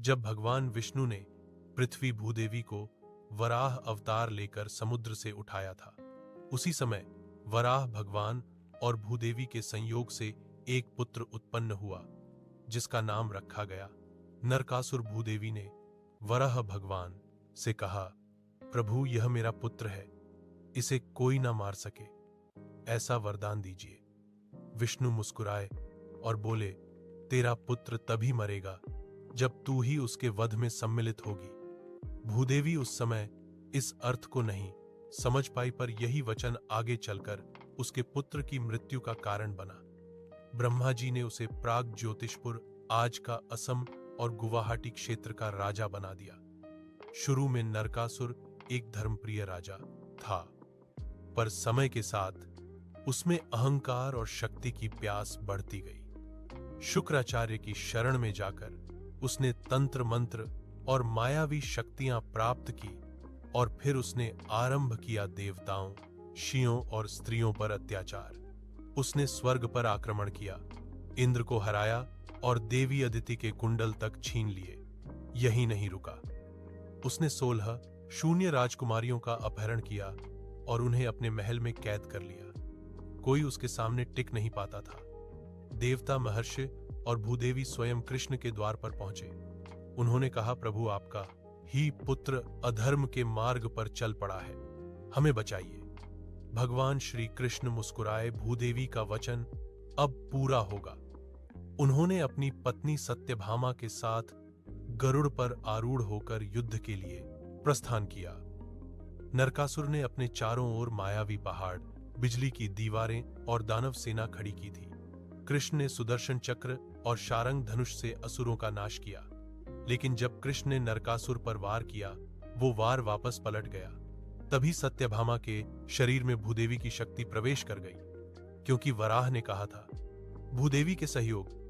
जब भगवान विष्णु ने पृथ्वी भूदेवी को वराह अवतार लेकर समुद्र से उठाया था, उसी समय वराह भगवान और भूदेवी के संयोग से एक पुत्र उत्पन्न हुआ, जिसका नाम रखा गया नरकासुर। भूदेवी ने वराह भगवान से कहा, प्रभु, यह मेरा पुत्र है, इसे कोई ना मार सके, ऐसा वरदान दीजिए। विष्णु मुस्कुराए और बोले, तेरा पुत्र तभी मरेगा जब तू ही उसके वध में सम्मिलित होगी। भूदेवी उस समय इस अर्थ को नहीं समझ पाई, पर यही वचन आगे चलकर उसके पुत्र की मृत्यु का कारण बना। ब्रह्मा जी ने उसे प्राग ज्योतिषपुर, आज का असम और गुवाहाटी क्षेत्र का राजा बना दिया। शुरू में नरकासुर एक धर्मप्रिय राजा था, पर समय के साथ उसमें अहंकार और शक्ति की प्यास बढ़ती गई। शुक्राचार्य की शरण में जाकर उसने तंत्र मंत्र और मायावी शक्तियां प्राप्त की और फिर उसने आरंभ किया देवताओं, ऋषियों और स्त्रियों पर अत्याचार। उसने स्वर्ग पर आक्रमण किया, इंद्र को हराया और देवी अदिति के कुंडल तक छीन लिए। यही नहीं रुका, उसने 16 शून्य राजकुमारियों का अपहरण किया और उन्हें अपने महल में कैद कर लिया। कोई उसके सामने टिक नहीं पाता था। देवता, महर्षि और भूदेवी स्वयं कृष्ण के द्वार पर पहुंचे। उन्होंने कहा, प्रभु, आपका ही पुत्र अधर्म के मार्ग पर चल पड़ा है, हमें बचाइए। भगवान श्री कृष्ण मुस्कुराए, भूदेवी का वचन अब पूरा होगा। उन्होंने अपनी पत्नी सत्यभामा के साथ गरुड़ पर आरूढ़ होकर युद्ध के लिए प्रस्थान किया। नरकासुर ने अपने चारों ओर मायावी पहाड़, बिजली की दीवारें और दानव सेना खड़ी की थी। कृष्ण ने सुदर्शन चक्र और शारंग धनुष से असुरों का नाश किया, लेकिन जब कृष्ण ने नरकासुर पर वार किया, वो वार वापस पलट गया। तभी सत्यभामा के शरीर में भूदेवी की शक्ति प्रवेश कर गई, क्योंकि वराह ने कहा था, भूदेवी के सहयोग